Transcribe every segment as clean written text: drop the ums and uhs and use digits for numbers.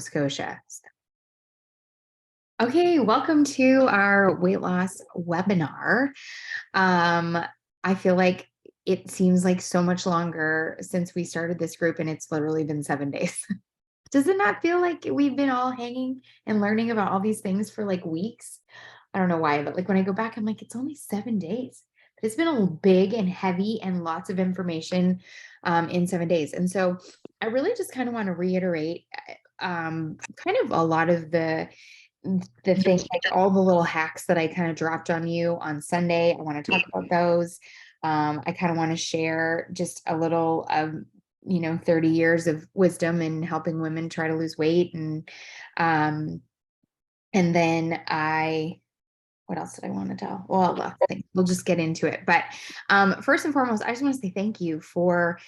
Scotia. Okay, welcome to our weight loss webinar. Um, I feel like it seems like so much longer since we started this group, and it's literally been 7 days. Does it not feel like we've been all hanging and learning about all these things for like weeks? I don't know why, but like when I go back, I'm like, it's only 7 days. But it's been a big and heavy and lots of information in 7 days. And so I really just kind of want to reiterate kind of a lot of the thing, like all the little hacks that I kind of dropped on you on Sunday. I want to talk about those. I kind of want to share just a little of 30 years of wisdom in helping women try to lose weight. Um, and then what else did I want to tell? Well, I think we'll just get into it. But first and foremost, I just want to say thank you for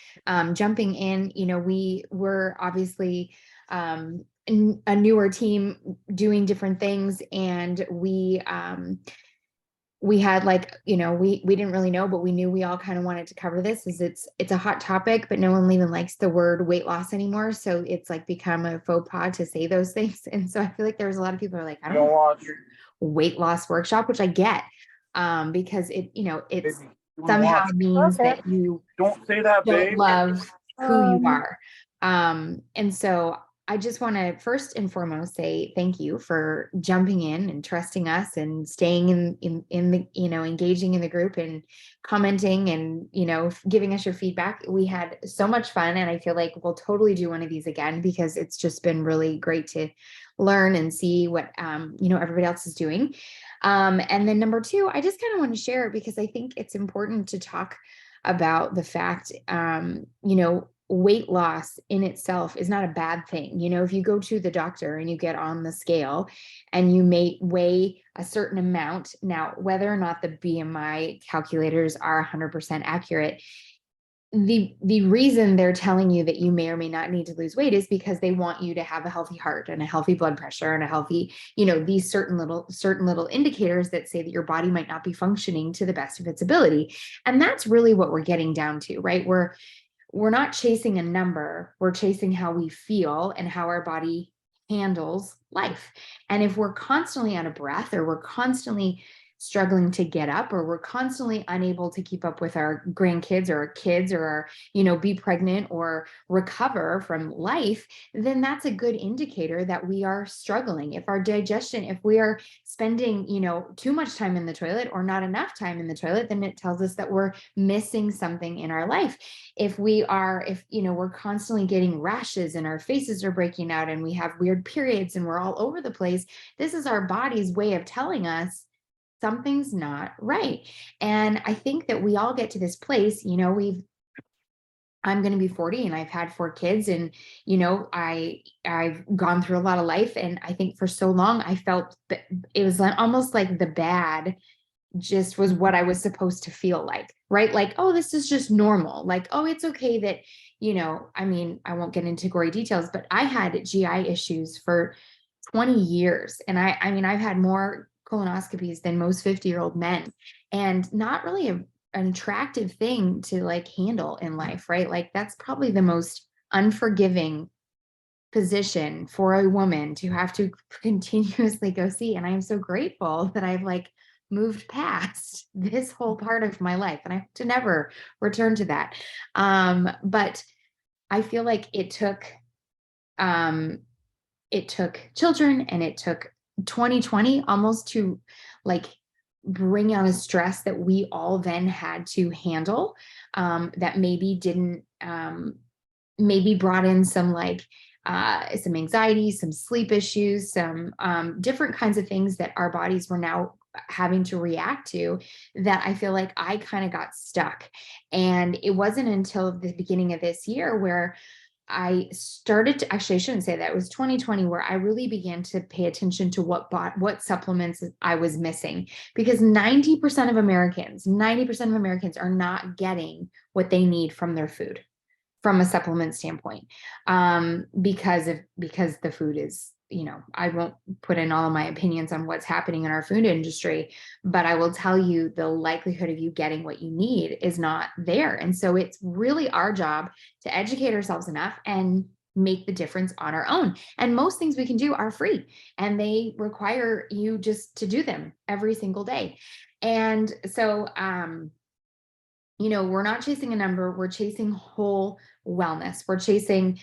jumping in. We were obviously a newer team doing different things, and we had we didn't really know, but we knew we all kind of wanted to cover this, as it's a hot topic, but no one even likes the word weight loss anymore. So it's like become a faux pas to say those things. And so I feel like there's a lot of people who are like, I don't want weight loss workshop, which I get, because it's somehow means that you Don't say that, don't babe. love who you are. And so I just want to first and foremost say thank you for jumping in and trusting us and staying in the, engaging in the group and commenting and, giving us your feedback. We had so much fun, and I feel like we'll totally do one of these again, because it's just been really great to learn and see what, everybody else is doing. And then number two, I just kind of want to share, because I think it's important to talk about the fact, weight loss in itself is not a bad thing. If you go to the doctor and you get on the scale and you may weigh a certain amount, now, whether or not the BMI calculators are 100% accurate, the reason they're telling you that you may or may not need to lose weight is because they want you to have a healthy heart and a healthy blood pressure and a healthy, these certain little indicators that say that your body might not be functioning to the best of its ability. And that's really what we're getting down to, right? We're not chasing a number, we're chasing how we feel and how our body handles life. And if we're constantly out of breath, or we're constantly struggling to get up, or we're constantly unable to keep up with our grandkids or our kids, or be pregnant or recover from life, then that's a good indicator that we are struggling. If our digestion, if we are spending, too much time in the toilet or not enough time in the toilet, then it tells us that we're missing something in our life. If we're constantly getting rashes and our faces are breaking out and we have weird periods and we're all over the place, this is our body's way of telling us something's not right. And I think that we all get to this place, I'm going to be 40 and I've had 4 kids, and I've gone through a lot of life, and I think for so long I felt that it was almost like the bad just was what I was supposed to feel like, right? Like, oh, this is just normal. Like, oh, it's okay that, I won't get into gory details, but I had GI issues for 20 years. And I've had more colonoscopies than most 50-year-old men, and not really an attractive thing to like handle in life, right? Like that's probably the most unforgiving position for a woman to have to continuously go see. And I'm so grateful that I've like moved past this whole part of my life, and I hope to never return to that. But I feel like it took children, and it took 2020 almost to like bring out a stress that we all then had to handle, that maybe didn't, maybe brought in some some anxiety, some sleep issues, some different kinds of things that our bodies were now having to react to, that I feel like I kind of got stuck. And it wasn't until the beginning of this year where I started to, actually, I shouldn't say that. It was 2020 where I really began to pay attention to what supplements I was missing, because 90% of Americans are not getting what they need from their food from a supplement standpoint, because the food is, I won't put in all of my opinions on what's happening in our food industry, but I will tell you the likelihood of you getting what you need is not there. And so it's really our job to educate ourselves enough and make the difference on our own. And most things we can do are free, and they require you just to do them every single day. And so, we're not chasing a number, we're chasing whole wellness. We're chasing,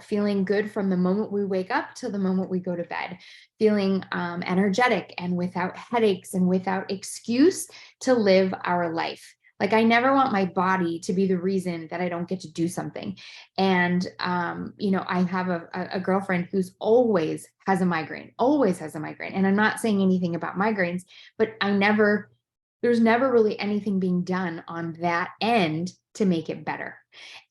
feeling good from the moment we wake up till the moment we go to bed, feeling energetic and without headaches and without excuse to live our life. Like, I never want my body to be the reason that I don't get to do something. And, I have a girlfriend who's always has a migraine, always has a migraine. And I'm not saying anything about migraines, but there's never really anything being done on that end to make it better.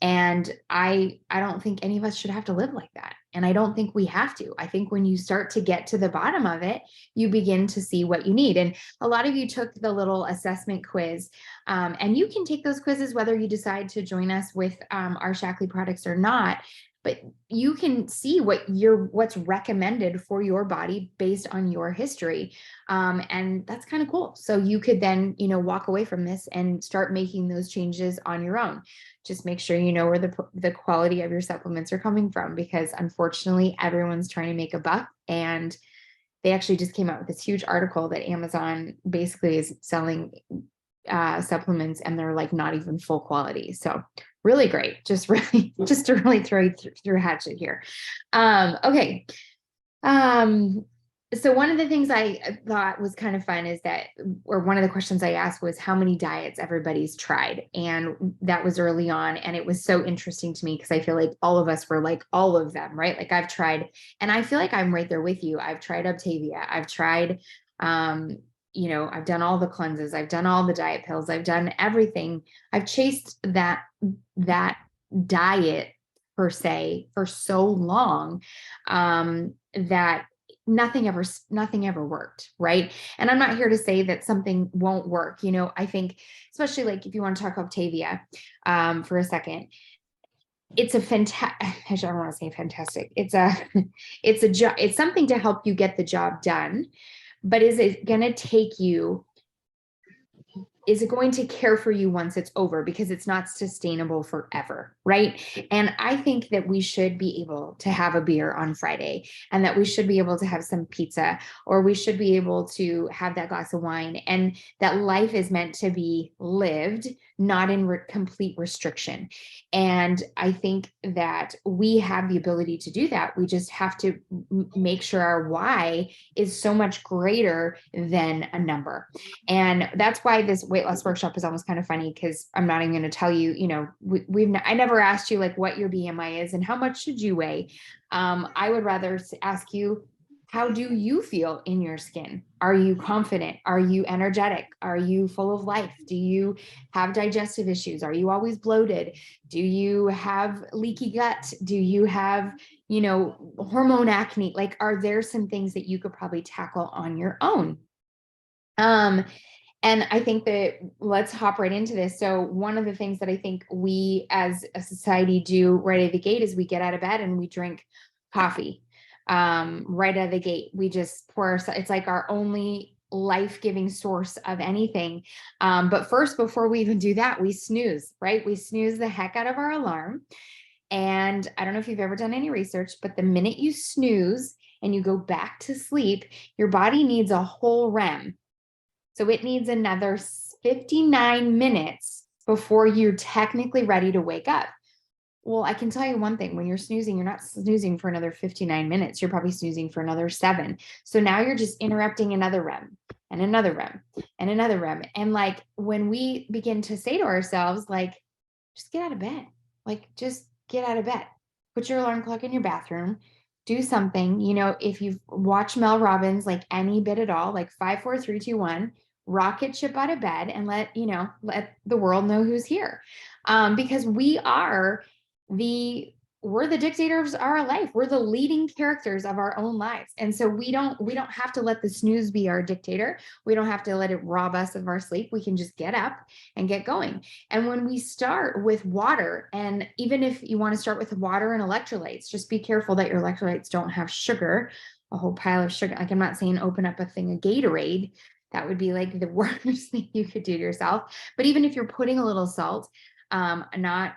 And I don't think any of us should have to live like that. And I don't think we have to. I think when you start to get to the bottom of it, you begin to see what you need. And a lot of you took the little assessment quiz, and you can take those quizzes whether you decide to join us with our Shaklee products or not. But you can see what's recommended for your body based on your history. And that's kind of cool. So you could then, walk away from this and start making those changes on your own. Just make sure you know where the quality of your supplements are coming from, because unfortunately everyone's trying to make a buck. And they actually just came out with this huge article that Amazon basically is selling supplements, and they're like not even full quality. So really great. Just to really throw you through a hatchet here. Okay. So one of the things I thought was kind of fun is that, or one of the questions I asked was how many diets everybody's tried. And that was early on. And it was so interesting to me because I feel like all of us were like all of them, right? Like I've tried, and I feel like I'm right there with you. I've tried Optavia. I've tried, I've done all the cleanses. I've done all the diet pills. I've done everything. I've chased that diet per se for so long, that nothing ever worked. Right. And I'm not here to say that something won't work. I think, especially like if you want to talk Optavia, for a second, it's a fantastic, I don't want to say fantastic. It's something to help you get the job done, but is it going to care for you once it's over? Because it's not sustainable forever, right? And I think that we should be able to have a beer on Friday, and that we should be able to have some pizza, or we should be able to have that glass of wine, and that life is meant to be lived, not in complete restriction. And I think that we have the ability to do that. We just have to make sure our why is so much greater than a number. And that's why this weight loss workshop is almost kind of funny, because I'm not even going to tell you, I never asked you like what your BMI is and how much should you weigh. I would rather ask you, how do you feel in your skin? Are you confident? Are you energetic? Are you full of life? Do you have digestive issues? Are you always bloated? Do you have leaky gut? Do you have, hormone acne? Like, are there some things that you could probably tackle on your own? And I think that let's hop right into this. So one of the things that I think we as a society do right out of the gate is we get out of bed and we drink coffee. Right out of the gate, we just it's like our only life-giving source of anything. But first, before we even do that, we snooze, right? We snooze the heck out of our alarm. And I don't know if you've ever done any research, but the minute you snooze and you go back to sleep, your body needs a whole REM. So it needs another 59 minutes before you're technically ready to wake up. Well, I can tell you one thing, when you're snoozing, you're not snoozing for another 59 minutes. You're probably snoozing for another 7. So now you're just interrupting another REM and another REM and another REM. And like, when we begin to say to ourselves, like, just get out of bed, like, just get out of bed, put your alarm clock in your bathroom, do something, if you've watched Mel Robbins, like any bit at all, like 5, 4, 3, 2, 1, rocket ship out of bed and let the world know who's here. Because we're the dictators of our life. We're the leading characters of our own lives. And so we don't have to let the snooze be our dictator. We don't have to let it rob us of our sleep. We can just get up and get going. And when we start with water, and even if you want to start with water and electrolytes, just be careful that your electrolytes don't have sugar, a whole pile of sugar. Like, I'm not saying open up a thing of Gatorade. That would be like the worst thing you could do to yourself. But even if you're putting a little salt, not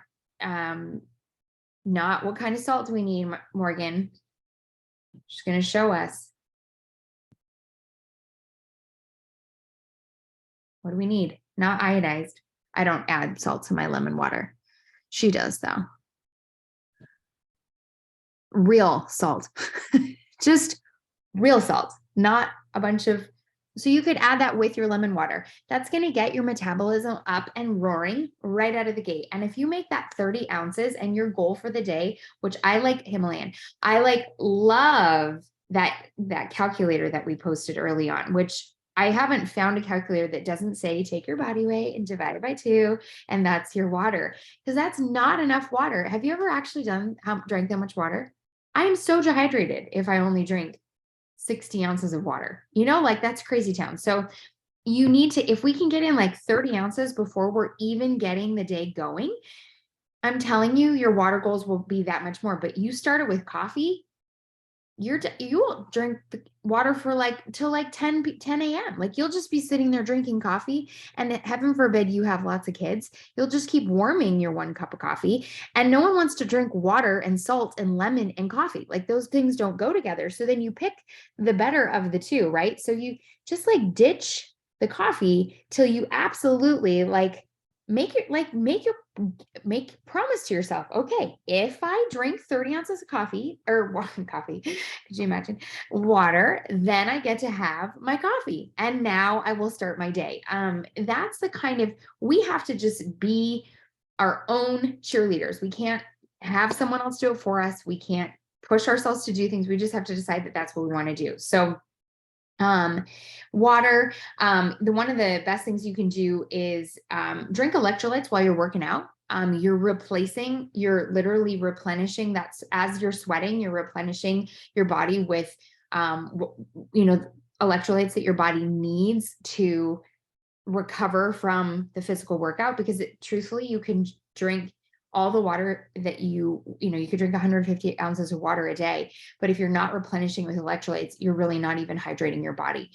Not what kind of salt do we need, Morgan? She's going to show us. What do we need? Not iodized. I don't add salt to my lemon water. She does though. Real salt. Just real salt, not a bunch of, so you could add that with your lemon water. That's going to get your metabolism up and roaring right out of the gate. And if you make that 30 ounces and your goal for the day, which I like Himalayan, I love that calculator that we posted early on, which I haven't found a calculator that doesn't say take your body weight and divide it by 2, and that's your water, because that's not enough water. Have you ever actually drank that much water? I am so dehydrated if I only drink 60 ounces of water, like that's crazy town. So you need to, if we can get in like 30 ounces before we're even getting the day going, I'm telling you, your water goals will be that much more. But you started with coffee, you will drink the water for till 10 a.m. Like you'll just be sitting there drinking coffee, and heaven forbid you have lots of kids. You'll just keep warming your 1 cup of coffee, and no one wants to drink water and salt and lemon and coffee. Like those things don't go together. So then you pick the better of the two, right? So you just ditch the coffee till you absolutely promise to yourself, okay, if I drink 30 ounces of coffee or coffee, could you imagine, water, then I get to have my coffee. And now I will start my day. That's the kind of, we have to just be our own cheerleaders. We can't have someone else do it for us. We can't push ourselves to do things. We just have to decide that that's what we want to do. So water, one of the best things you can do is drink electrolytes while you're working out. You're literally replenishing, that's as you're sweating, you're replenishing your body with, electrolytes that your body needs to recover from the physical workout, because truthfully, you can drink all the water that you could drink 150 ounces of water a day, but if you're not replenishing with electrolytes, you're really not even hydrating your body.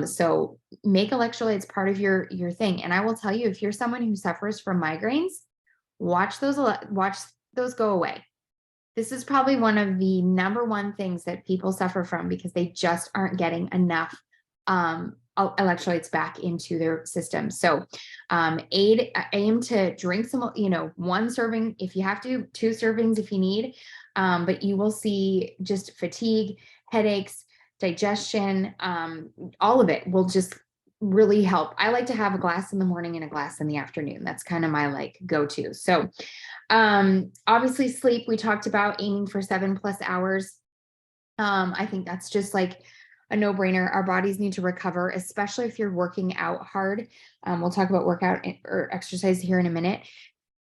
So make electrolytes part of your thing. And I will tell you, if you're someone who suffers from migraines, watch those go away. This is probably one of the number one things that people suffer from, because they just aren't getting enough electrolytes back into their system. So aim to drink some, 1 serving if you have to, 2 servings if you need, but you will see just fatigue, headaches, digestion, all of it will just really help. I like to have a glass in the morning and a glass in the afternoon. That's kind of my go-to. So obviously sleep, we talked about aiming for 7+ hours. I think that's just a no-brainer. Our bodies need to recover, especially if you're working out hard. We'll talk about workout or exercise here in a minute.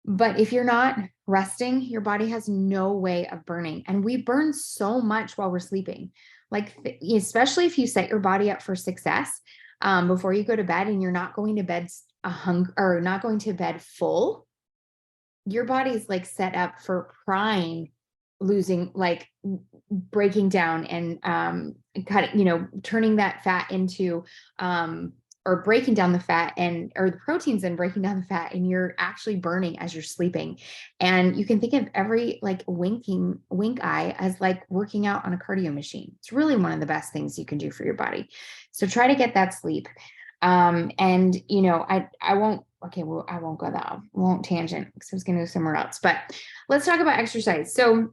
But if you're not resting, your body has no way of burning. And we burn so much while we're sleeping. Especially if you set your body up for success before you go to bed, and you're not going to bed not going to bed full, your body's set up for prime losing, breaking down and cutting, turning that fat into or breaking down the fat or the proteins and breaking down the fat, and you're actually burning as you're sleeping. And you can think of every wink eye as working out on a cardio machine. It's really one of the best things you can do for your body. So try to get that sleep. I won't go that, won't tangent, because I was going to go somewhere else, but let's talk about exercise. So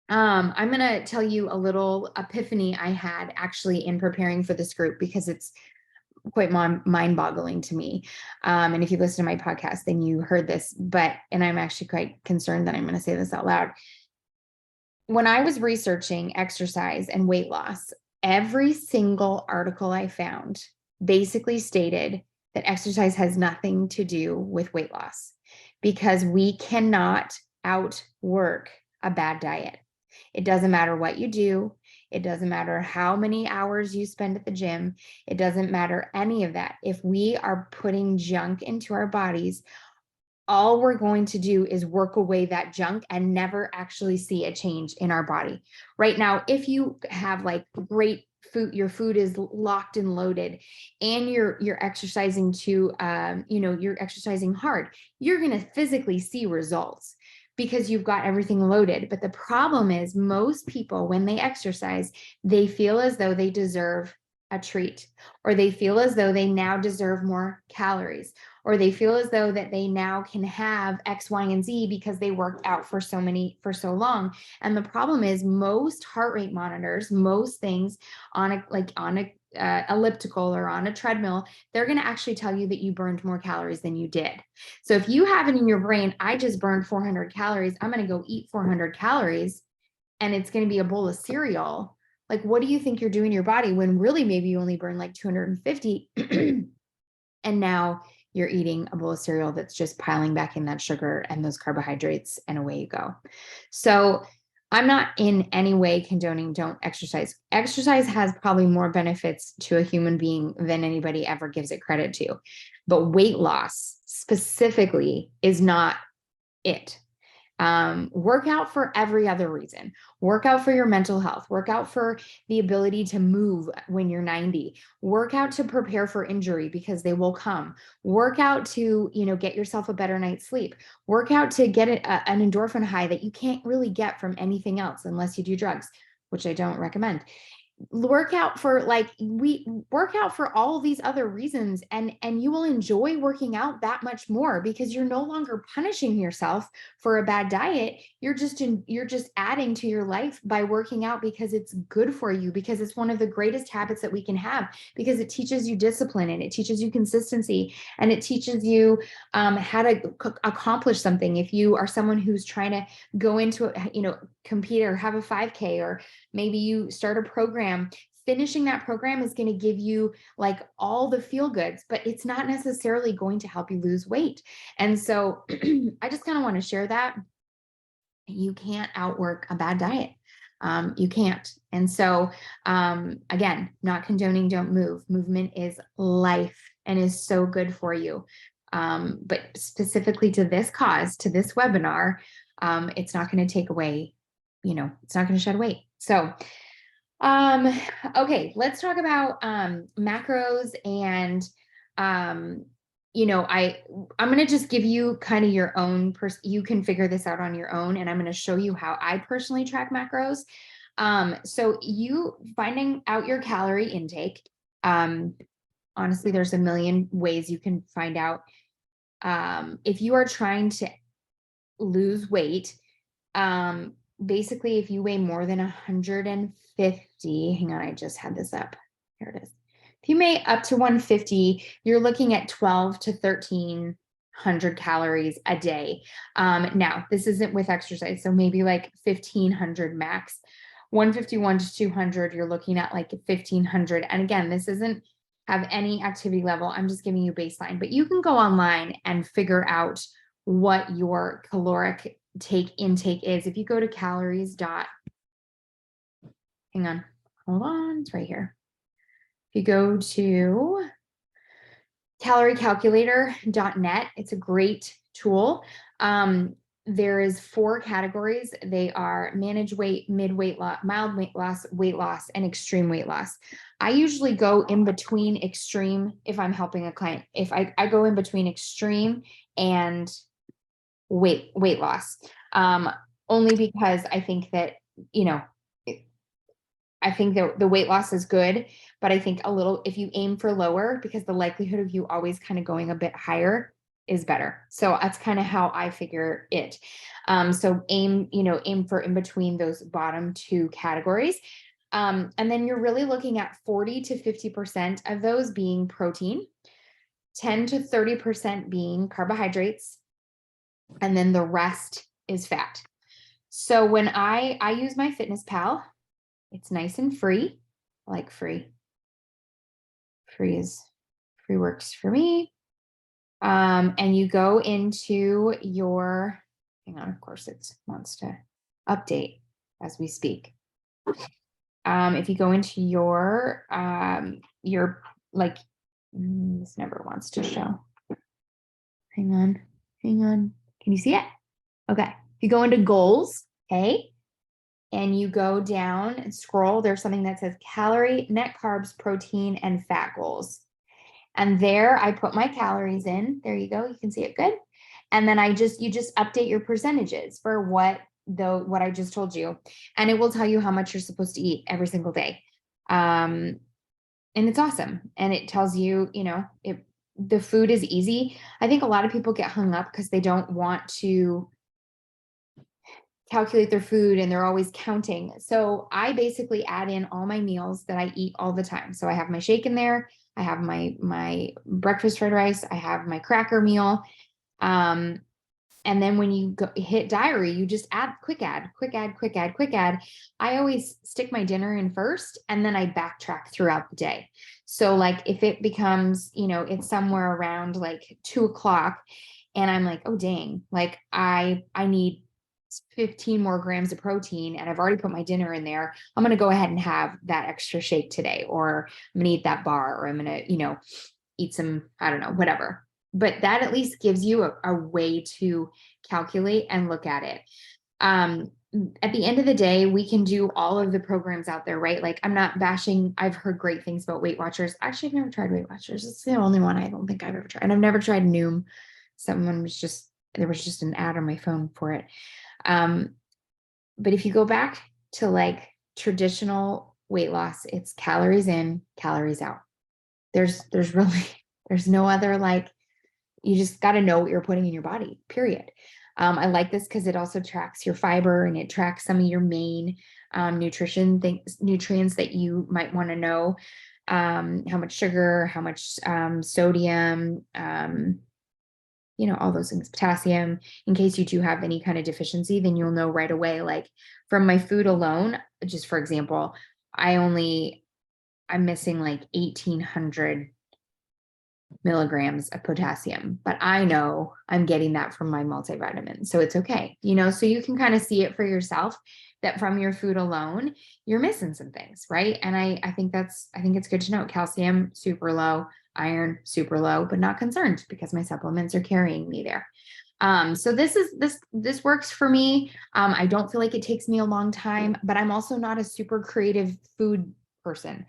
I'm going to tell you a little epiphany I had actually in preparing for this group, because it's quite mind-boggling to me. And if you listen to my podcast, then you heard this, and I'm actually quite concerned that I'm going to say this out loud. When I was researching exercise and weight loss, every single article I found basically stated that exercise has nothing to do with weight loss, because we cannot outwork a bad diet. It doesn't matter what you do. It doesn't matter how many hours you spend at the gym. It doesn't matter any of that. If we are putting junk into our bodies, all we're going to do is work away that junk and never actually see a change in our body. Right now, if you have great food, your food is locked and loaded, and you're exercising you're exercising hard, you're going to physically see results. because you've got everything loaded. But the problem is most people, when they exercise, they feel as though they deserve a treat, or they feel as though they now deserve more calories, or they feel as though that they now can have X, Y, and Z because they worked out for so long. And the problem is most heart rate monitors, most things on a elliptical or on a treadmill, they're going to actually tell you that you burned more calories than you did. So if you have it in your brain, I just burned 400 calories, I'm going to go eat 400 calories, and it's going to be a bowl of cereal. Like, what do you think you're doing to your body when really maybe you only burn like 250 and now you're eating a bowl of cereal that's just piling back in that sugar and those carbohydrates, and away you go. So I'm not in any way condoning don't exercise. Exercise has probably more benefits to a human being than anybody ever gives it credit to. But weight loss specifically is not it. Work out for every other reason. Work out for your mental health. Work out for the ability to move when you're 90. Work out to prepare for injury, because they will come. Work out to, get yourself a better night's sleep. Work out to get an endorphin high that you can't really get from anything else unless you do drugs, which I don't recommend. Work out for all of these other reasons, and you will enjoy working out that much more, because you're no longer punishing yourself for a bad diet. You're just adding to your life by working out, because it's good for you, because it's one of the greatest habits that we can have, because it teaches you discipline, and it teaches you consistency, and it teaches you how to accomplish something. If you are someone who's trying to go into compete or have a 5K, or maybe you start a program, finishing that program is going to give you like all the feel goods, but it's not necessarily going to help you lose weight. And so I just kind of want to share that you can't outwork a bad diet. You can't. And so, again, not condoning don't move. Movement is life and is so good for you. But specifically to this cause, to this webinar, it's not going to take away, it's not going to shed weight. So, okay, let's talk about macros. And I'm going to just give you kind of your own you can figure this out on your own, and I'm going to show you how I personally track macros. So you finding out your calorie intake, honestly, there's a million ways you can find out. If you are trying to lose weight, basically, if you weigh more than 150, hang on, I just had this up. Here it is. If you weigh up to 150, you're looking at 12 to 1300 calories a day. Now, this isn't with exercise, so maybe like 1500 max. 151 to 200, you're looking at like 1500. And again, this isn't have any activity level. I'm just giving you baseline, but you can go online and figure out what your caloric intake is. If you go to calories hang on, hold on, it's right here. If you go to caloriecalculator.net, it's a great tool. There is 4 categories. They are managed weight, mid-weight loss, mild weight loss, and extreme weight loss. I usually go in between extreme if I'm helping a client. If I go in between extreme and weight loss, only because I think that, I think that the weight loss is good, but I think if you aim for lower, because the likelihood of you always kind of going a bit higher is better. So that's kind of how I figure it. So aim for in between those bottom 2 categories. And then you're really looking at 40 to 50% of those being protein, 10 to 30% being carbohydrates, and then the rest is fat. So when I use my FitnessPal, it's nice and free. I like free. Free works for me. And you go into your, hang on, of course it wants to update as we speak. If you go into your this never wants to show. Hang on. Can you see it? Okay. If you go into goals, okay, and you go down and scroll, there's something that says calorie, net carbs, protein, and fat goals. And there I put my calories in. There you go. You can see it good. And then you just update your percentages for what I just told you. And it will tell you how much you're supposed to eat every single day. And it's awesome. And it tells you, the food is easy. I think a lot of people get hung up because they don't want to calculate their food and they're always counting. So I basically add in all my meals that I eat all the time. So I have my shake in there. I have my breakfast fried rice. I have my cracker meal. And then when you hit diary, you just quick add. I always stick my dinner in first and then I backtrack throughout the day. So like if it becomes, it's somewhere around like 2:00 and I'm like, oh dang, like I need 15 more grams of protein and I've already put my dinner in there. I'm going to go ahead and have that extra shake today, or I'm going to eat that bar, or I'm going to, eat some, I don't know, whatever. But that at least gives you a way to calculate and look at it. At the end of the day, we can do all of the programs out there, right? Like I'm not bashing. I've heard great things about Weight Watchers. Actually, I've never tried Weight Watchers. It's the only one I don't think I've ever tried. And I've never tried Noom. There was just an ad on my phone for it. But if you go back to like traditional weight loss, it's calories in, calories out. There's no other, like, you just got to know what you're putting in your body, period. I like this because it also tracks your fiber and it tracks some of your main nutrients that you might want to know. How much sugar, how much sodium, all those things, potassium, in case you do have any kind of deficiency, then you'll know right away. Like from my food alone, just for example, I'm missing like 1,800 milligrams of potassium, but I know I'm getting that from my multivitamin. So it's okay. So you can kind of see it for yourself that from your food alone, you're missing some things, right? And I think it's good to know. Calcium, super low, iron, super low, but not concerned because my supplements are carrying me there. So this works for me. I don't feel like it takes me a long time, but I'm also not a super creative food person.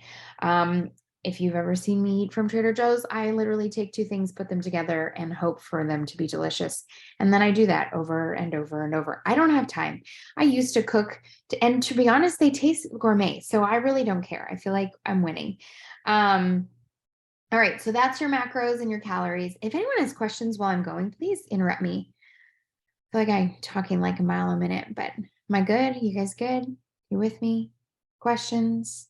If you've ever seen me eat from Trader Joe's, I literally take two things, put them together and hope for them to be delicious. And then I do that over and over and over. I don't have time. I used to cook and to be honest, they taste gourmet. So I really don't care. I feel like I'm winning. All right. So that's your macros and your calories. If anyone has questions while I'm going, please interrupt me. I feel like I'm talking like a mile a minute, but am I good? You guys good? You with me? Questions?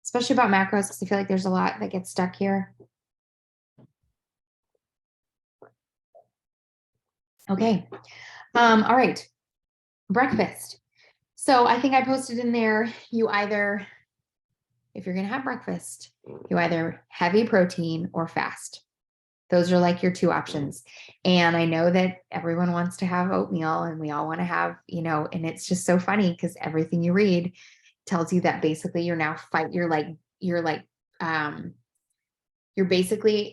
Especially about macros, because I feel like there's a lot that gets stuck here. Okay. All right. Breakfast. So I think I posted in there, if you're going to have breakfast, you either heavy protein or fast. Those are like your two options. And I know that everyone wants to have oatmeal and we all want to have, and it's just so funny because everything you read tells you that basically you're basically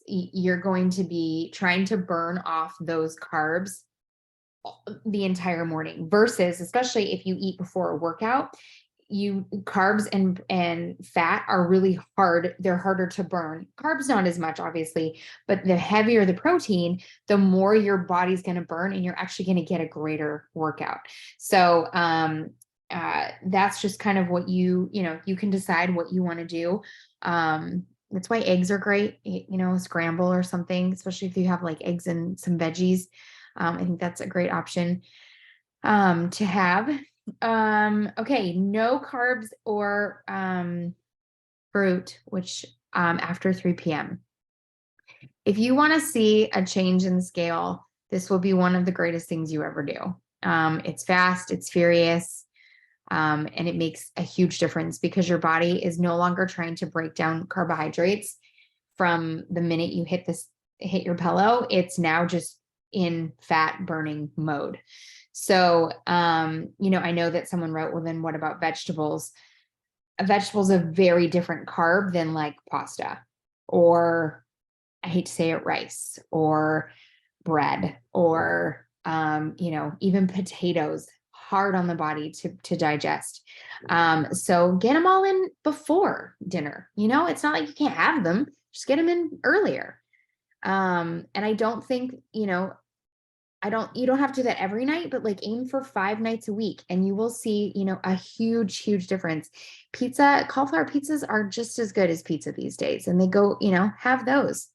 you're going to be trying to burn off those carbs the entire morning versus, especially if you eat before a workout, carbs and fat are really hard. They're harder to burn. Carbs not as much, obviously, but the heavier the protein, the more your body's going to burn and you're actually going to get a greater workout. So, that's just kind of what you can decide what you want to do. That's why eggs are great, scramble or something, especially if you have like eggs and some veggies. I think that's a great option to have. Okay, no carbs or fruit, which after 3 p.m. If you want to see a change in scale, this will be one of the greatest things you ever do. It's fast, it's furious, and it makes a huge difference because your body is no longer trying to break down carbohydrates from the minute you hit your pillow. It's now just in fat burning mode. So, I know that someone wrote, well, then what about vegetables? A vegetable is a very different carb than like pasta, or I hate to say it, rice or bread, or, even potatoes, hard on the body to digest. So get them all in before dinner. It's not like you can't have them, just get them in earlier. And I don't think, you know, you don't have to do that every night, but like aim for 5 nights a week and you will see, you know, a huge, huge difference. Cauliflower pizzas are just as good as pizza these days. And they go, you know, have those.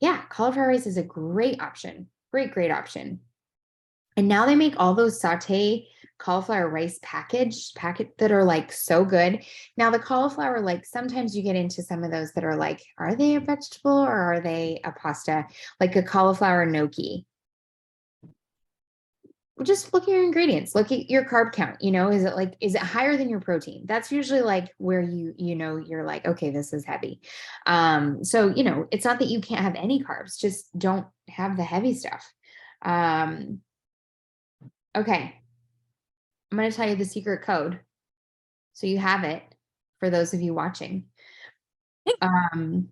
Yeah, cauliflower rice is a great option. Great, great option. And now they make all those saute cauliflower rice packet that are like so good. Now the cauliflower, like sometimes you get into some of those that are like, are they a vegetable or are they a pasta? Like a cauliflower gnocchi. Just look at your ingredients, look at your carb count, you know, is it higher than your protein? That's usually like where you know, you're like, okay, this is heavy. So, you know, it's not that you can't have any carbs, just don't have the heavy stuff. Um, okay. I'm going to tell you the secret code. So you have it for those of you watching. Um,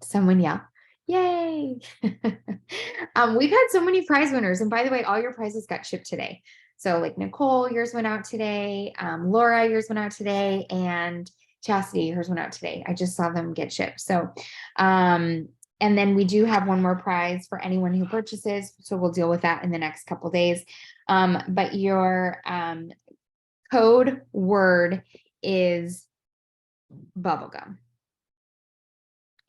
someone yell, yay. We've had so many prize winners. And by the way, all your prizes got shipped today. So like Nicole, yours went out today. Laura, yours went out today. And Chastity, yours went out today. I just saw them get shipped. So, and then we do have one more prize for anyone who purchases. So we'll deal with that in the next couple days. But your code word is bubblegum.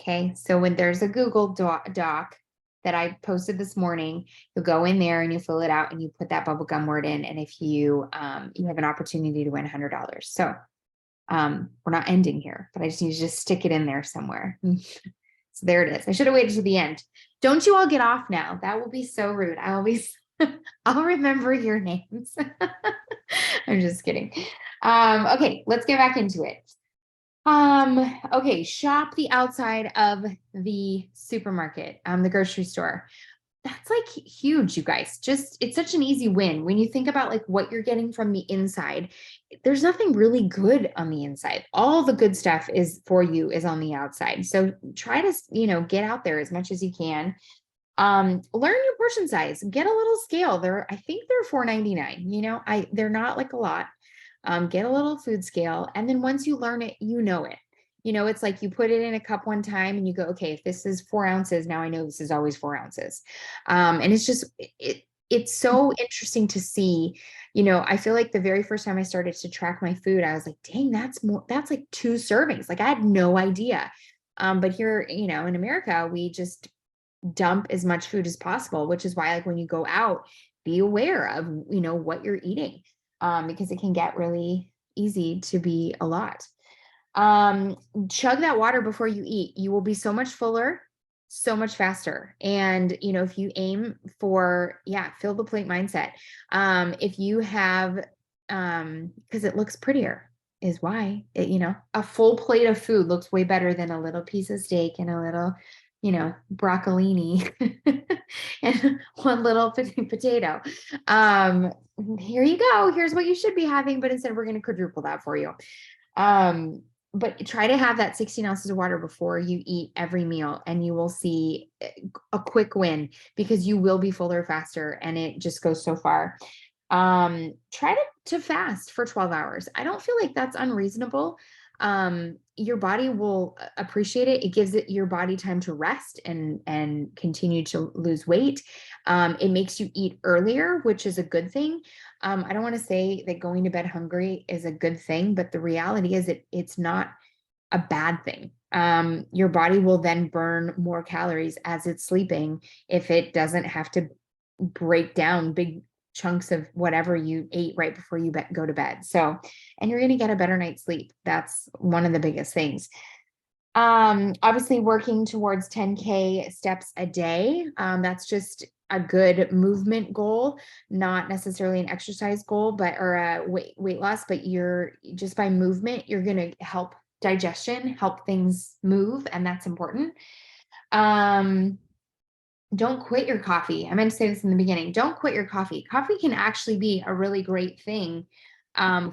Okay, so when there's a Google doc that I posted this morning, you'll go in there and you fill it out and you put that bubblegum word in. And if you you have an opportunity to win $100. So we're not ending here, but I just need to just stick it in there somewhere. So there it is. I should have waited to the end. Don't you all get off now. That will be so rude. I'll remember your names. I'm just kidding. Okay, let's get back into it. Okay, shop the outside of the supermarket, the grocery store. That's like huge, you guys. Just it's such an easy win. When you think about like what you're getting from the inside, there's nothing really good on the inside. All the good stuff is for you is on the outside. So try to, you know, get out there as much as you can. Learn your portion size, get a little scale. I think they're $4.99. You know, they're not like a lot. Get a little food scale. And then once you learn it, you know it. You know, it's like you put it in a cup one time and you go, okay, if this is 4 ounces, now I know this is always 4 ounces. And it's just, it's so interesting to see, you know, I feel like the very first time I started to track my food, I was like, dang, that's like 2 servings. Like I had no idea. But here, you know, in America, we just dump as much food as possible, which is why like when you go out, be aware of, you know, what you're eating, because it can get really easy to be a lot. Chug that water before you eat. You will be so much fuller, so much faster. And, you know, if you aim for, yeah, fill the plate mindset. If you have, because it looks prettier is why it, you know, a full plate of food looks way better than a little piece of steak and a little, you know, broccolini and one little potato. Here you go. Here's what you should be having, but instead we're going to quadruple that for you. But try to have that 16 ounces of water before you eat every meal, and you will see a quick win because you will be fuller faster, and it just goes so far. Try to fast for 12 hours. I don't feel like that's unreasonable. Your body will appreciate it. It gives your body time to rest and continue to lose weight. It makes you eat earlier, which is a good thing. I don't want to say that going to bed hungry is a good thing, but the reality is it's not a bad thing. Your body will then burn more calories as it's sleeping if it doesn't have to break down big chunks of whatever you ate right before you go to bed. So, and you're going to get a better night's sleep. That's one of the biggest things. Obviously working towards 10K steps a day. That's just a good movement goal, not necessarily an exercise goal, or a weight loss, but you're just by movement, you're going to help digestion, help things move. And that's important. Don't quit your coffee. I meant to say this in the beginning. Don't quit your coffee. Coffee can actually be a really great thing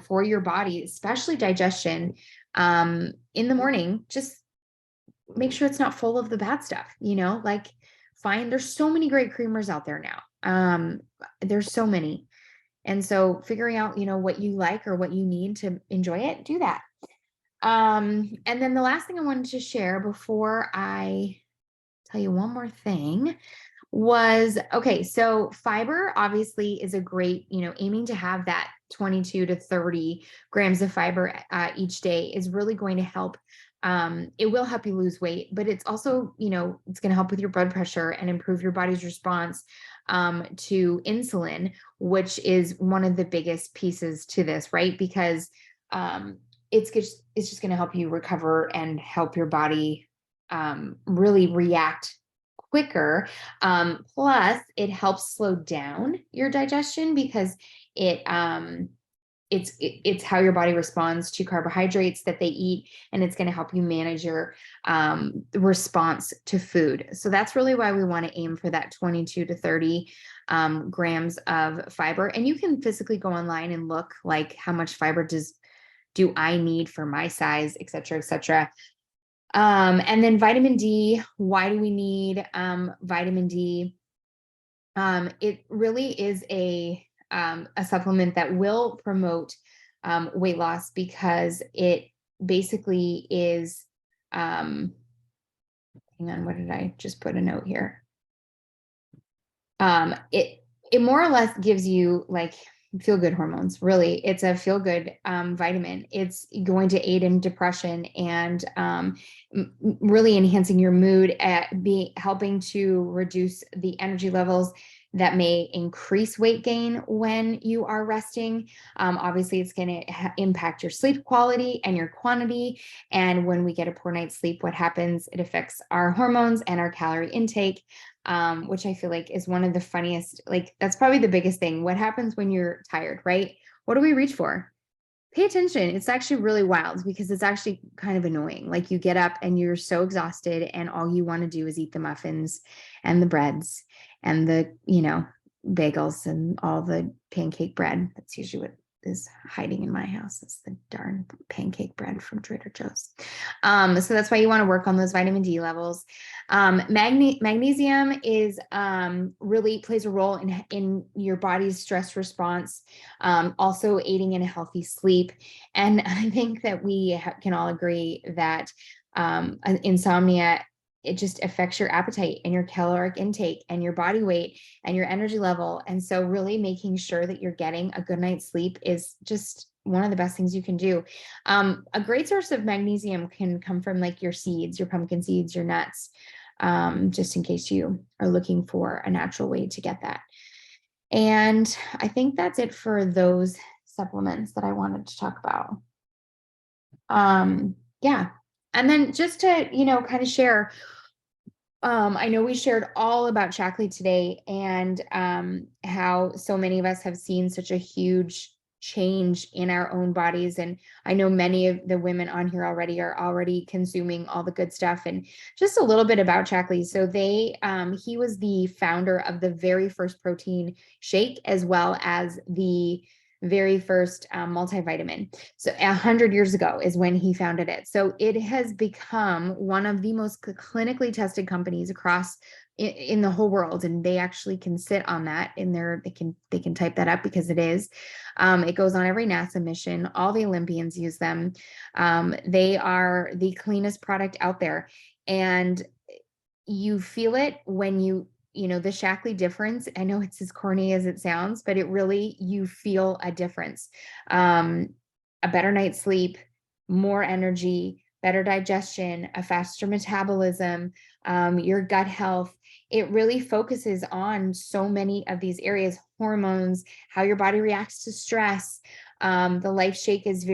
for your body, especially digestion. In the morning, just make sure it's not full of the bad stuff, you know, like there's so many great creamers out there now. There's so many. And so figuring out, you know, what you like or what you need to enjoy it, do that. And then the last thing I wanted to share before I tell you one more thing was, okay, so fiber obviously is a great, aiming to have that 22 to 30 grams of fiber each day is really going to help. It will help you lose weight, but it's also, it's going to help with your blood pressure and improve your body's response to insulin, which is one of the biggest pieces to this, right? Because it's just going to help you recover and help your body really react quicker. Plus, it helps slow down your digestion because it's how your body responds to carbohydrates that they eat, and it's going to help you manage your response to food. So that's really why we want to aim for that 22 to 30 grams of fiber. And you can physically go online and look like how much fiber do I need for my size, et cetera, et cetera. And then vitamin D, why do we need vitamin D? It really is a supplement that will promote weight loss because it basically is, hang on, what did I just put a note here? It more or less gives you like feel good hormones. Really, it's a feel good vitamin. It's going to aid in depression and really enhancing your mood, helping to reduce the energy levels that may increase weight gain when you are resting. Obviously, it's going to impact your sleep quality and your quantity. And when we get a poor night's sleep, what happens? It affects our hormones and our calorie intake. Which I feel like is one of the funniest, like that's probably the biggest thing. What happens when you're tired, right? What do we reach for? Pay attention. It's actually really wild because it's actually kind of annoying. Like you get up and you're so exhausted and all you want to do is eat the muffins and the breads and the, bagels and all the pancake bread. That's usually what is hiding in my house. That's the darn pancake bread from Trader Joe's. So that's why you want to work on those vitamin D levels. Magnesium is really plays a role in your body's stress response, also aiding in a healthy sleep. And I think that we can all agree that insomnia, it just affects your appetite and your caloric intake and your body weight and your energy level. And so really making sure that you're getting a good night's sleep is just one of the best things you can do. A great source of magnesium can come from like your seeds, your pumpkin seeds, your nuts, just in case you are looking for a natural way to get that. And I think that's it for those supplements that I wanted to talk about. Yeah. And then just to, kind of share, I know we shared all about Shaklee today and how so many of us have seen such a huge change in our own bodies. And I know many of the women on here already are already consuming all the good stuff. And just a little bit about Shaklee. So he was the founder of the very first protein shake, as well as the very first multivitamin. So 100 years ago is when he founded it. So it has become one of the most clinically tested companies across in the whole world. And they actually can sit on that in there. They can type that up because it is. It goes on every NASA mission. All the Olympians use them. They are the cleanest product out there. And you feel it when the Shaklee difference. I know it's as corny as it sounds, but it really, you feel a difference. A better night's sleep, more energy, better digestion, a faster metabolism, your gut health. It really focuses on so many of these areas: hormones, how your body reacts to stress. The Life Shake is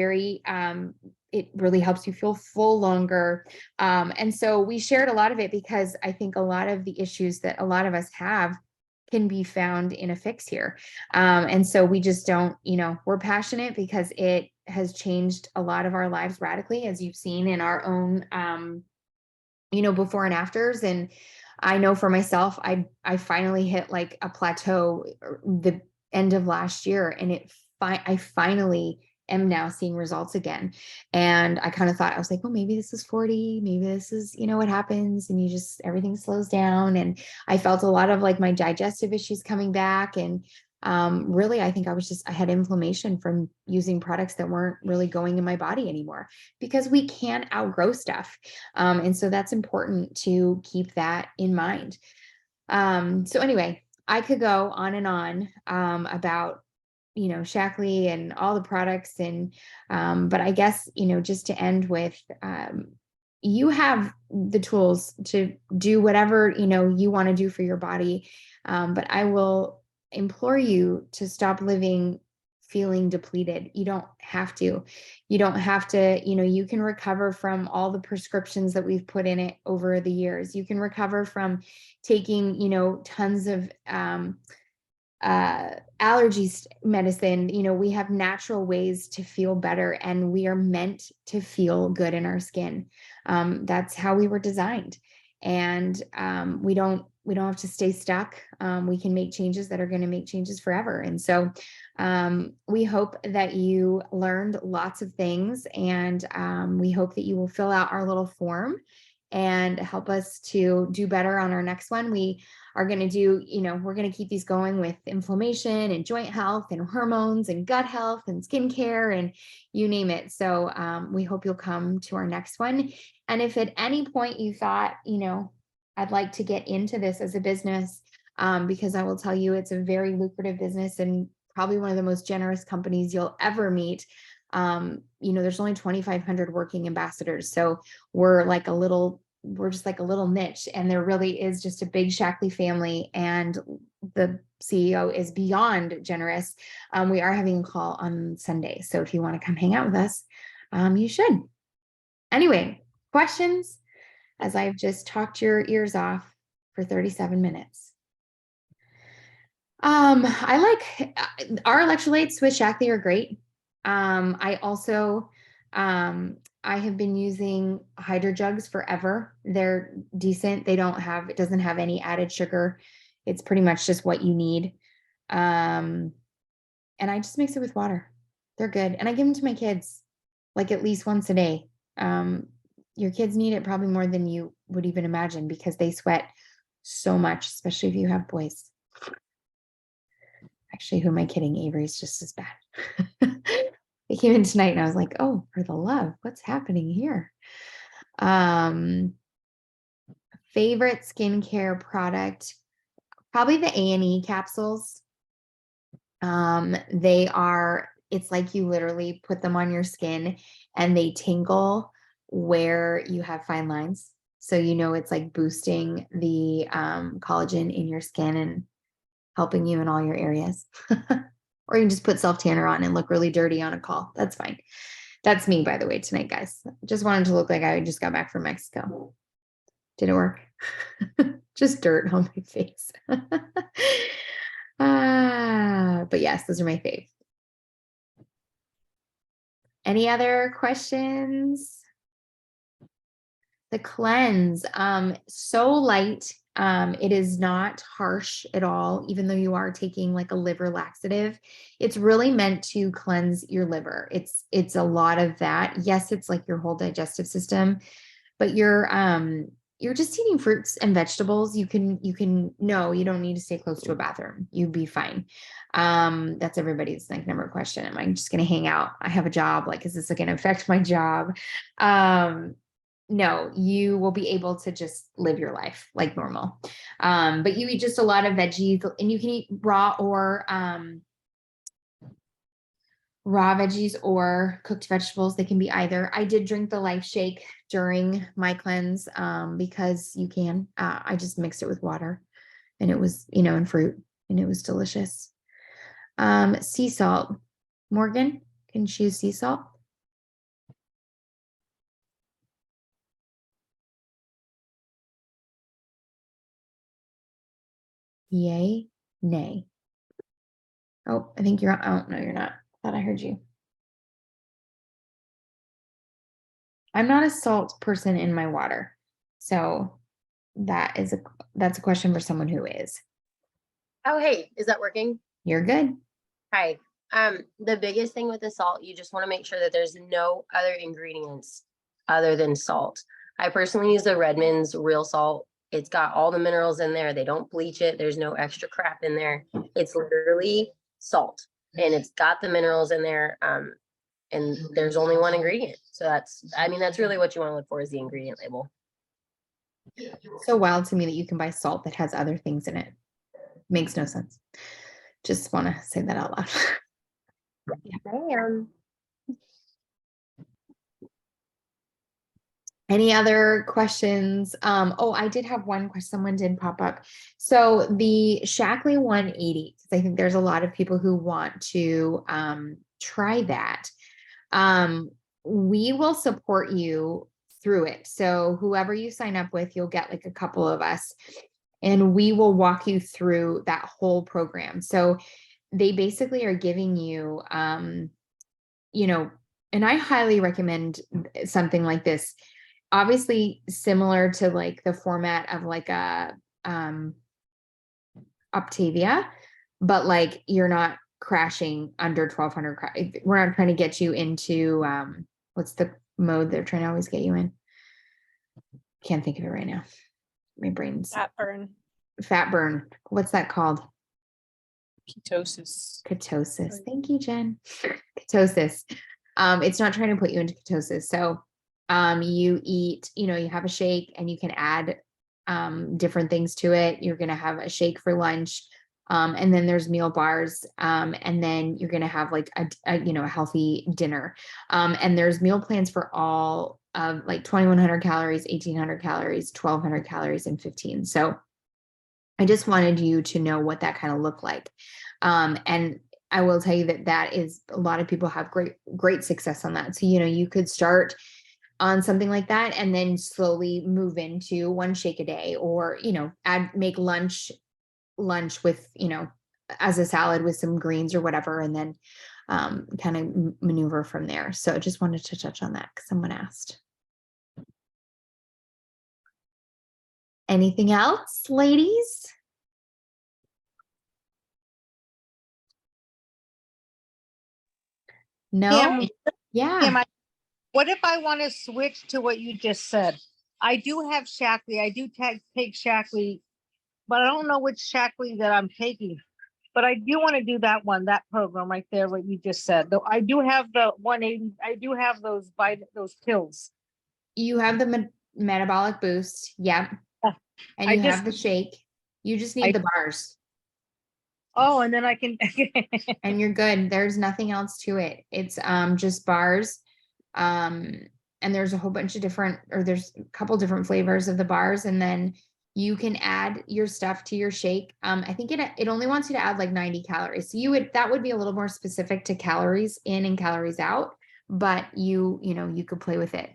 it really helps you feel full longer. And so we shared a lot of it because I think a lot of the issues that a lot of us have can be found in a fix here. And so we just don't, we're passionate because it has changed a lot of our lives radically, as you've seen in our own, before and afters. And I know for myself, I finally hit like a plateau the end of last year, and I finally am now seeing results again. And I kind of thought, I was like, well, maybe this is 40, maybe this is, what happens. And everything slows down. And I felt a lot of like my digestive issues coming back. And really, I think I had inflammation from using products that weren't really going in my body anymore, because we can't outgrow stuff. And so that's important to keep that in mind. So anyway, I could go on and on about, Shaklee and all the products, and but I guess, just to end with, you have the tools to do whatever, you want to do for your body. But I will implore you to stop living feeling depleted. You don't have to. You don't have to, you can recover from all the prescriptions that we've put in it over the years. You can recover from taking, tons of allergies medicine. We have natural ways to feel better, and we are meant to feel good in our skin. That's how we were designed. And we don't have to stay stuck. We can make changes that are going to make changes forever. And so we hope that you learned lots of things, and we hope that you will fill out our little form and help us to do better on our next one. We are going to do, we're going to keep these going with inflammation and joint health and hormones and gut health and skincare and you name it. So we hope you'll come to our next one. And if at any point you thought, I'd like to get into this as a business, because I will tell you, it's a very lucrative business and probably one of the most generous companies you'll ever meet. There's only 2,500 working ambassadors. So we're just like a little niche, and there really is just a big Shaklee family, and the CEO is beyond generous. We are having a call on Sunday. So if you want to come hang out with us, you should. Anyway, questions, as I've just talked your ears off for 37 minutes. I like our electrolytes with Shaklee are great. I also, I have been using Hydro Jugs forever. They're decent. It doesn't have any added sugar. It's pretty much just what you need. And I just mix it with water. They're good. And I give them to my kids like at least once a day. Your kids need it probably more than you would even imagine, because they sweat so much, especially if you have boys. Actually, who am I kidding? Avery's just as bad. They came in tonight and I was like, oh, for the love, what's happening here? Favorite skincare product, probably the A&E capsules. It's like you literally put them on your skin and they tingle where you have fine lines. So, it's like boosting the collagen in your skin and helping you in all your areas. Or you can just put self-tanner on and look really dirty on a call. That's fine. That's me, by the way, tonight, guys. Just wanted to look like I just got back from Mexico. Didn't work. Just dirt on my face. But yes, those are my fave. Any other questions? The cleanse, so light. It is not harsh at all, even though you are taking like a liver laxative. It's really meant to cleanse your liver. It's a lot of that. Yes, it's like your whole digestive system, but you're just eating fruits and vegetables. You don't need to stay close to a bathroom. You'd be fine. That's everybody's like number one question. Am I just going to hang out? I have a job. Like, is this going to affect my job? No, you will be able to just live your life like normal. But you eat just a lot of veggies, and you can eat raw veggies or cooked vegetables. They can be either. I did drink the Life Shake during my cleanse, because you can. I just mixed it with water, and it was, and fruit, and it was delicious. Sea salt. Morgan, can you choose sea salt? Yay, nay. Oh, I think you're on. Oh, no, you're not. I thought I heard you. I'm not a salt person in my water. So that's a question for someone who is. Oh, hey, is that working? You're good. Hi. The biggest thing with the salt, you just want to make sure that there's no other ingredients other than salt. I personally use the Redmond's real salt It's got all the minerals in there. They don't bleach it. There's no extra crap in there. It's literally salt, and it's got the minerals in there. And there's only one ingredient. So that's really what you want to look for, is the ingredient label. So wild to me that you can buy salt that has other things in it. Makes no sense. Just want to say that out loud. Bam. Any other questions? Oh, I did have one question. Someone did pop up. So the Shaklee 180, because I think there's a lot of people who want to try that. We will support you through it. So whoever you sign up with, you'll get like a couple of us, and we will walk you through that whole program. So they basically are giving you, you know, and I highly recommend something like this. Obviously similar to like the format of like a Optavia, but like you're not crashing under 1200. We're not trying to get you into what's the mode they're trying to always get you in? Can't think of it right now. My brain's fat burn. What's that called? Ketosis. Ketosis. Thank you, Jen. Ketosis. It's not trying to put you into ketosis. So you eat, you have a shake and you can add different things to it. You're going to have a shake for lunch. And then there's meal bars. And then you're going to have like a healthy dinner. And there's meal plans for all of like 2,100 calories, 1,800 calories, 1,200 calories, and 15. So I just wanted you to know what that kind of looked like. And I will tell you that is a lot of people have great success on that. So, you could start on something like that and then slowly move into one shake a day, or, make lunch with, as a salad with some greens or whatever, and then kind of maneuver from there. So I just wanted to touch on that because someone asked. Anything else, ladies? No? Yeah. Kim, what if I want to switch to what you just said? I do have Shaklee. I do take Shaklee, but I don't know which Shaklee that I'm taking. But I do want to do that program right there, what you just said. Though I do have the 180. I do have those pills. You have the metabolic boost. Yep. And you have the shake. You just need the bars. Oh, and then I can. And you're good. There's nothing else to it. It's just bars. And there's a whole bunch of there's a couple different flavors of the bars, and then you can add your stuff to your shake. I think it only wants you to add like 90 calories. So that would be a little more specific to calories in and calories out, but you could play with it.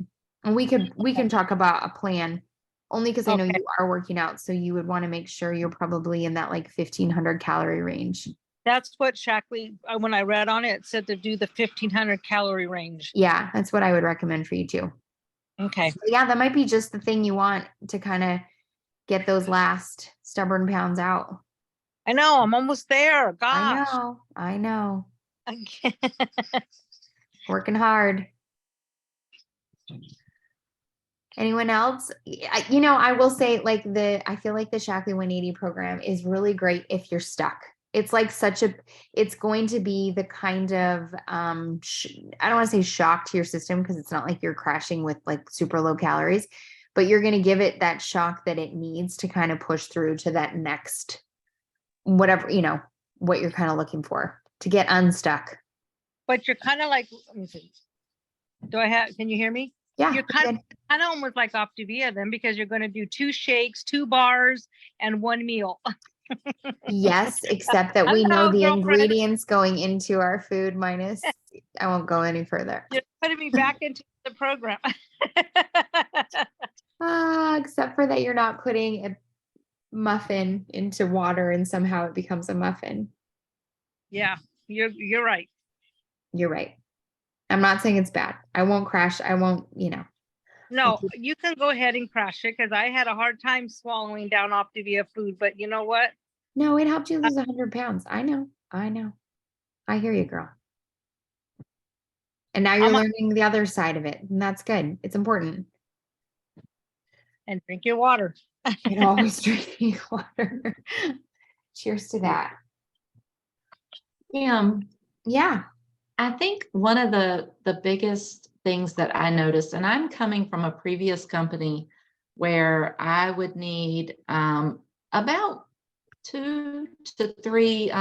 And we can talk about a plan, only because I know you are working out. So you would want to make sure you're probably in that like 1,500 calorie range. That's what Shaklee, when I read on it, it said to do the 1,500 calorie range. Yeah, that's what I would recommend for you too. Okay. So yeah, that might be just the thing you want to kind of get those last stubborn pounds out. I know, I'm almost there. Gosh. I know. Working hard. Anyone else? I will say I feel like the Shaklee 180 program is really great if you're stuck. It's like it's going to be the kind of, I don't want to say shock to your system, because it's not like you're crashing with like super low calories, but you're going to give it that shock that it needs to kind of push through to that next, whatever, what you're kind of looking for to get unstuck. But you're kind of like, let me see. Can you hear me? Yeah. You're kind of almost like Optavia then, because you're going to do 2 shakes, 2 bars, and 1 meal. Yes, except that we know the ingredients going into our food minus, I won't go any further. You're putting me back into the program. Except for that you're not putting a muffin into water and somehow it becomes a muffin. Yeah, you're right. You're right. I'm not saying it's bad. I won't crash. I won't, No, you can go ahead and crash it, because I had a hard time swallowing down Optavia food, but you know what? No, it helped you lose 100 pounds. I know. I hear you, girl. And now you're learning the other side of it, and that's good. It's important. And drink your water. And always drinking water. Cheers to that. Yeah. I think one of the biggest things that I noticed, and I'm coming from a previous company where I would need about 2 to 3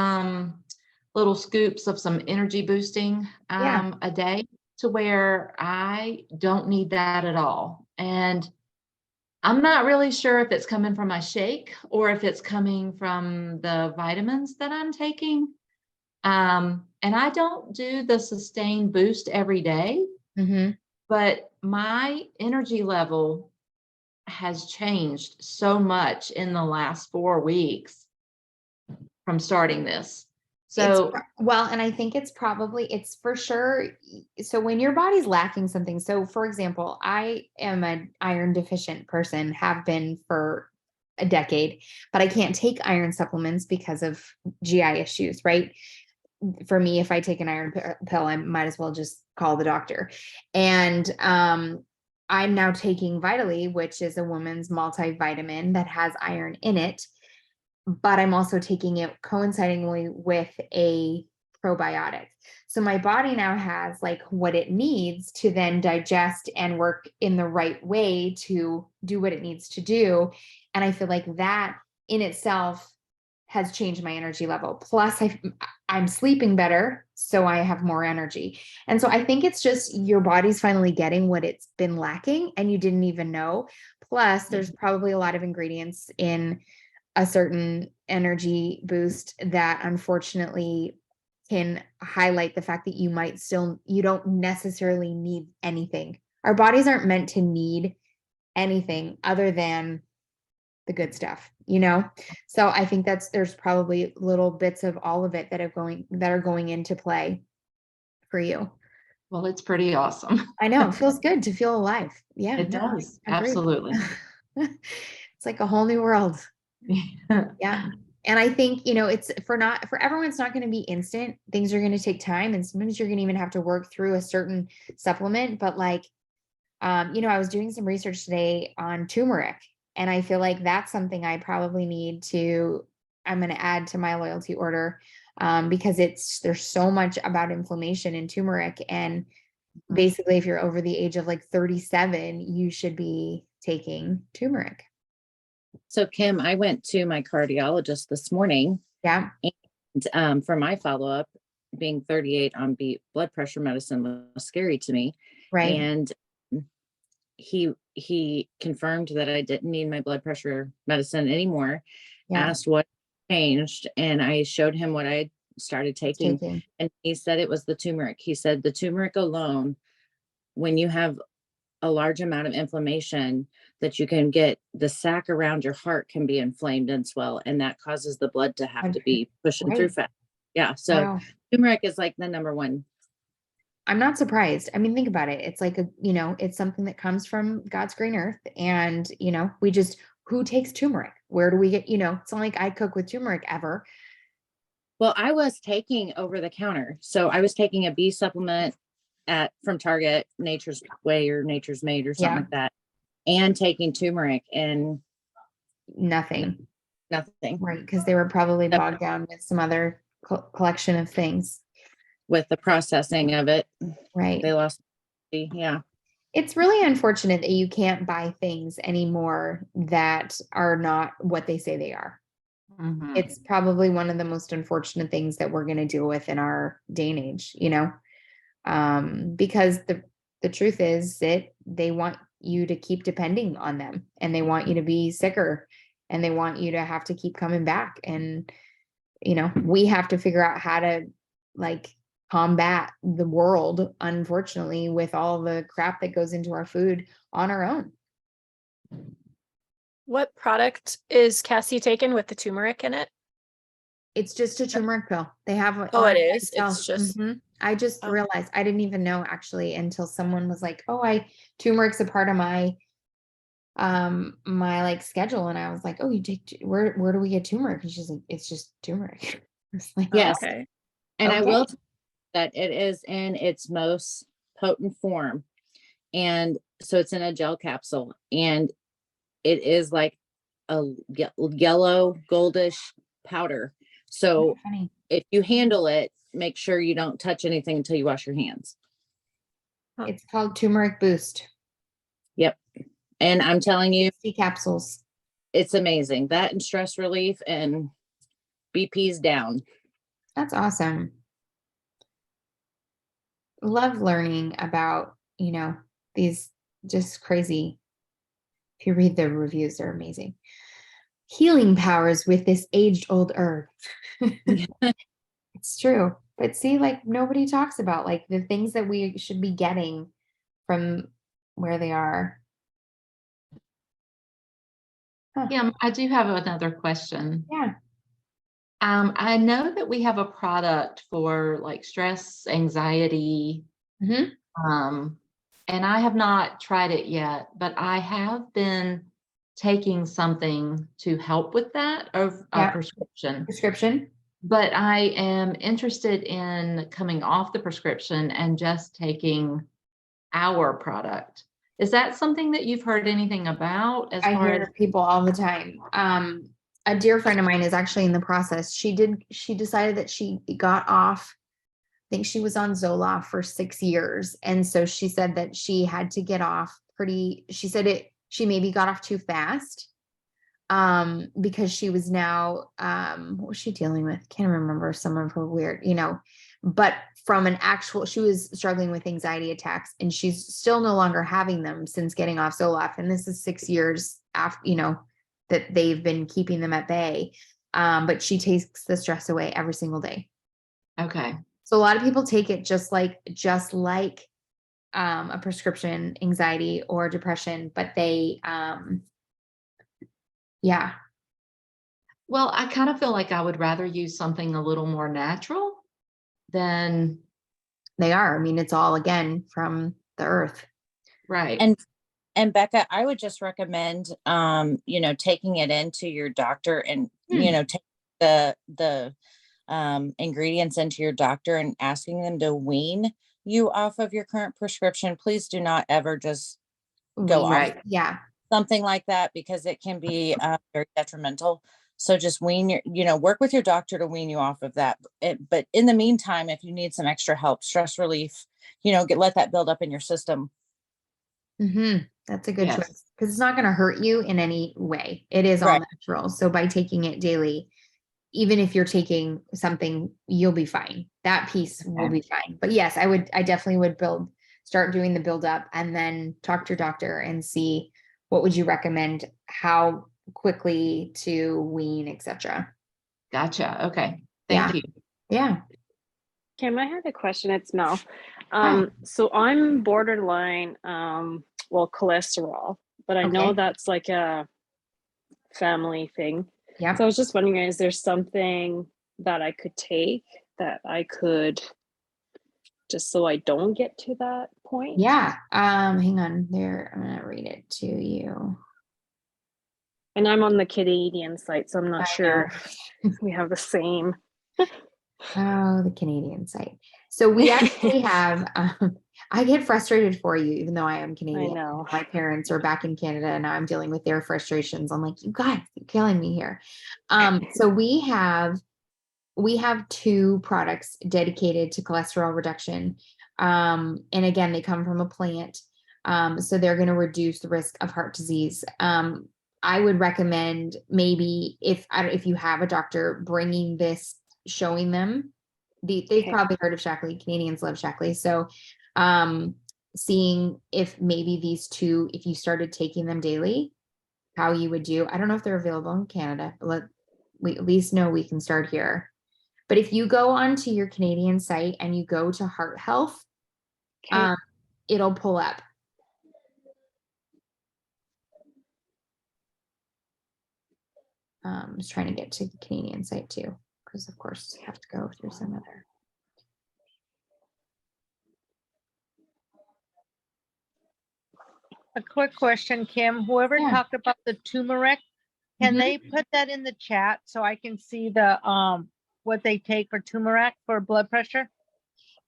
little scoops of some energy boosting Yeah. a day, to where I don't need that at all. And I'm not really sure if it's coming from my shake or if it's coming from the vitamins that I'm taking. And I don't do the sustained boost every day, Mm-hmm. but my energy level has changed so much in the last 4 weeks from starting this. So Well, and I think it's for sure. So when your body's lacking something, so for example, I am an iron deficient person, have been for a decade, but I can't take iron supplements because of GI issues, right? For me, if I take an iron pill, I might as well just call the doctor. And I'm now taking Vitally, which is a woman's multivitamin that has iron in it, but I'm also taking it coincidingly with a probiotic. So my body now has like what it needs to then digest and work in the right way to do what it needs to do. And I feel like that in itself has changed my energy level. Plus I'm sleeping better, so I have more energy. And so I think it's just your body's finally getting what it's been lacking and you didn't even know. Plus there's probably a lot of ingredients in a certain energy boost that unfortunately can highlight the fact that you don't necessarily need anything. Our bodies aren't meant to need anything other than the good stuff, you know? So I think there's probably little bits of all of it that are going into play for you. well, it's pretty awesome. I know, it feels good to feel alive. Yeah. It no, does. I agree. Absolutely. It's like a whole new world. Yeah. And I think, it's for everyone, it's not going to be instant. Things are going to take time. And sometimes you're going to even have to work through a certain supplement. But like, I was doing some research today on turmeric, and I feel like that's something I probably I'm going to add to my loyalty order, because there's so much about inflammation in turmeric. And basically, if you're over the age of like 37, you should be taking turmeric. So Kim, I went to my cardiologist this morning, Yeah. and for my follow-up, being 38 on blood pressure medicine was scary to me. Right. And he confirmed that I didn't need my blood pressure medicine anymore, Yeah. asked what changed, and I showed him what I had started taking. And he said it was the turmeric. He said the turmeric alone, when you have a large amount of inflammation, that you can get the sac around your heart can be inflamed and swell, and that causes the blood to have to be pushing through Right. fat. Yeah. So Wow. turmeric is like the number one. I'm not surprised. I mean, think about it. It's like it's something that comes from God's green earth. And, who takes turmeric? Where do we get, it's not like I cook with turmeric ever. Well, I was taking over the counter. So I was taking a B supplement from Target, Nature's Way or Nature's Made or something like that, and taking turmeric, and Nothing. nothing. Right. Because they were probably bogged down with some other collection of things. With the processing of it, Right. they lost. Yeah. It's really unfortunate that you can't buy things anymore that are not what they say they are. Mhm. It's probably one of the most unfortunate things that we're going to deal with in our day and age, because the truth is that they want you to keep depending on them, and they want you to be sicker, and they want you to have to keep coming back. And, we have to figure out how to like combat the world, unfortunately, with all the crap that goes into our food on our own. What product is Cassie taking with the turmeric in it? It's just a turmeric pill. They have Oh, on it is? shelf. It's just, I just Oh. realized, I didn't even know actually until someone was like, "Oh, turmeric's a part of my my like schedule." And I was like, "Oh, you take where do we get turmeric?" And she's like, "It's just turmeric." It's like, Yes. okay. And I Okay. will tell you that it is in its most potent form. And so it's in a gel capsule, and it is like a yellow goldish powder. So Funny. if you handle it, make sure you don't touch anything until you wash your hands. It's called Turmeric Boost. Yep. And I'm telling you, 60 capsules. it's amazing. That and stress relief and BP's down. That's awesome. Love learning about, these just crazy. If you read the reviews, they're amazing. Healing powers with this age-old herb. It's true. But see, like nobody talks about like the things that we should be getting from where they are. Huh. Yeah, I do have another question. Yeah. I know that we have a product for like stress, anxiety, Mhm. and I have not tried it yet, but I have been taking something to help with that, or a Yeah. prescription. Prescription. But I am interested in coming off the prescription and just taking our product. Is that something that you've heard anything about as I far as? hear people all the time. A dear friend of mine is actually in the process. She decided that she got off. I think she was on Zoloft for 6 years. And so she said that she had to get off she maybe got off too fast. Because she was now, what was she dealing with? Can't remember some of her weird, but from she was struggling with anxiety attacks, and she's still no longer having them since getting off Zoloft. And this is 6 years after, that they've been keeping them at bay. But she takes the stress away every single day. Okay. So a lot of people take it just like a prescription, anxiety or depression, but they, yeah. Well, I kind of feel like I would rather use something a little more natural than, They are. I mean, it's all again from the earth. right. And Becca, I would just recommend, taking it into your doctor and, take the ingredients into your doctor and asking them to wean you off of your current prescription. Please do not ever just go off Right. Yeah. something like that, because it can be very detrimental. So just work with your doctor to wean you off of that. But in the meantime, if you need some extra help, stress relief, let that build up in your system. That's a good Yes. choice, because it's not going to hurt you in any way. It is all Right. natural. So by taking it daily, even if you're taking something, you'll be fine. That piece will be fine. But yes, I definitely would start doing the build up, and then talk to your doctor and see what would you recommend, how quickly to wean, etc. Gotcha. Okay. Yeah. Thank you. Yeah. Kim, I had a question. It's Mel. Hi. So I'm borderline, cholesterol, but I know Okay. that's like a family thing. Yep. So I was just wondering, is there something that I could take that I could, just so I don't get to that point? Yeah. Hang on there. I'm gonna read it to you. And I'm on the Canadian site, so I'm not I sure if we have the same. Oh, the Canadian site. So we actually have, I get frustrated for you, even though I am Canadian. I know. My parents are back in Canada, and now I'm dealing with their frustrations. I'm like, you guys, you're killing me here. So we have 2 products dedicated to cholesterol reduction. And again, they come from a plant. So they're going to reduce the risk of heart disease. I would recommend maybe if you have a doctor, bringing this, showing them. They've Okay. probably heard of Shaklee. Canadians love Shaklee. So seeing if maybe these 2, if you started taking them daily, how you would do. I don't know if they're available in Canada, but we at least know we can start here. But if you go onto your Canadian site and you go to heart health, Okay. it'll pull up. Just trying to get to the Canadian site too, because of course you have to go through some other. A quick question, Kim. Whoever Yeah. talked about the turmeric, can Mhm. they put that in the chat so I can see the what they take for turmeric for blood pressure?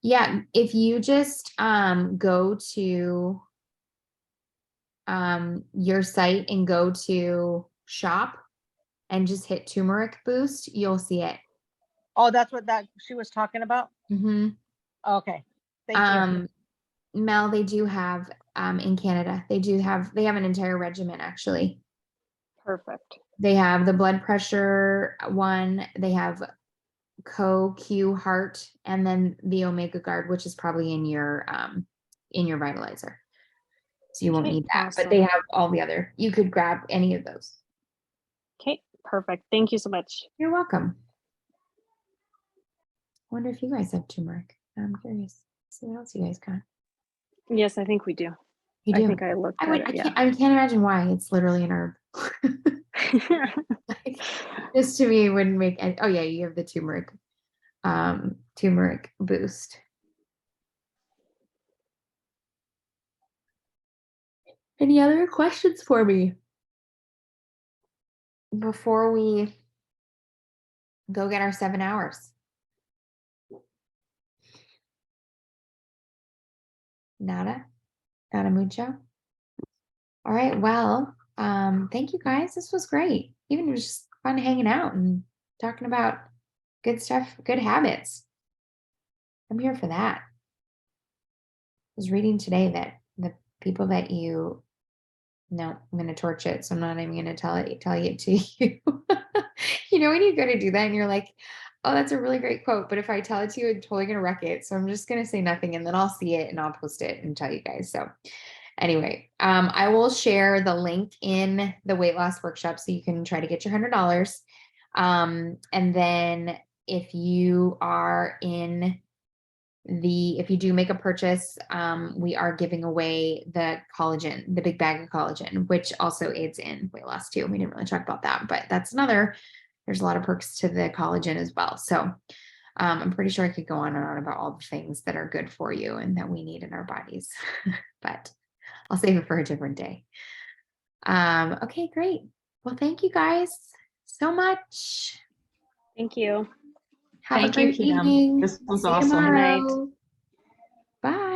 Yeah, if you just go to your site and go to shop and just hit turmeric boost, you'll see it. Oh, that's what that she was talking about? Mm-hmm. Okay. Thank you. Mel, they do have in Canada, they have an entire regimen actually. Perfect. They have the blood pressure one, they have CoQ Heart, and then the Omega Guard, which is probably in your vitalizer. So you won't Okay, need that, but they awesome. have all the other, you could grab any of those. Okay, perfect. Thank you so much. You're welcome. I wonder if you guys have turmeric. I'm curious. See what else you guys got. Yes, I think we do. You I do. think I looked at it, yeah. I can't imagine why. It's literally an herb. Like, this to me wouldn't make any, oh yeah, you have the turmeric boost. Any other questions for me before we go get our 7 hours? Nada mucho. All right, well, thank you guys. This was great. Even it was just fun hanging out and talking about good stuff, good habits. I'm here for that. I was reading today that the people that no, I'm going to torch it, so I'm not even going to tell it to you. You know, when you go to do that and you're like, oh, that's a really great quote, but if I tell it to you, I'm totally going to wreck it. So I'm just going to say nothing, and then I'll see it and I'll post it and tell you guys. So anyway, I will share the link in the weight loss workshop so you can try to get your $100. And then if you do make a purchase, we are giving away the collagen, the big bag of collagen, which also aids in weight loss too. We didn't really talk about that, but there's a lot of perks to the collagen as well. So I'm pretty sure I could go on and on about all the things that are good for you and that we need in our bodies, but I'll save it for a different day. Okay, great. Well, thank you guys so much. Thank you. Have Thank a you, great Kim. evening. This was See you awesome. Good night. tomorrow. Bye.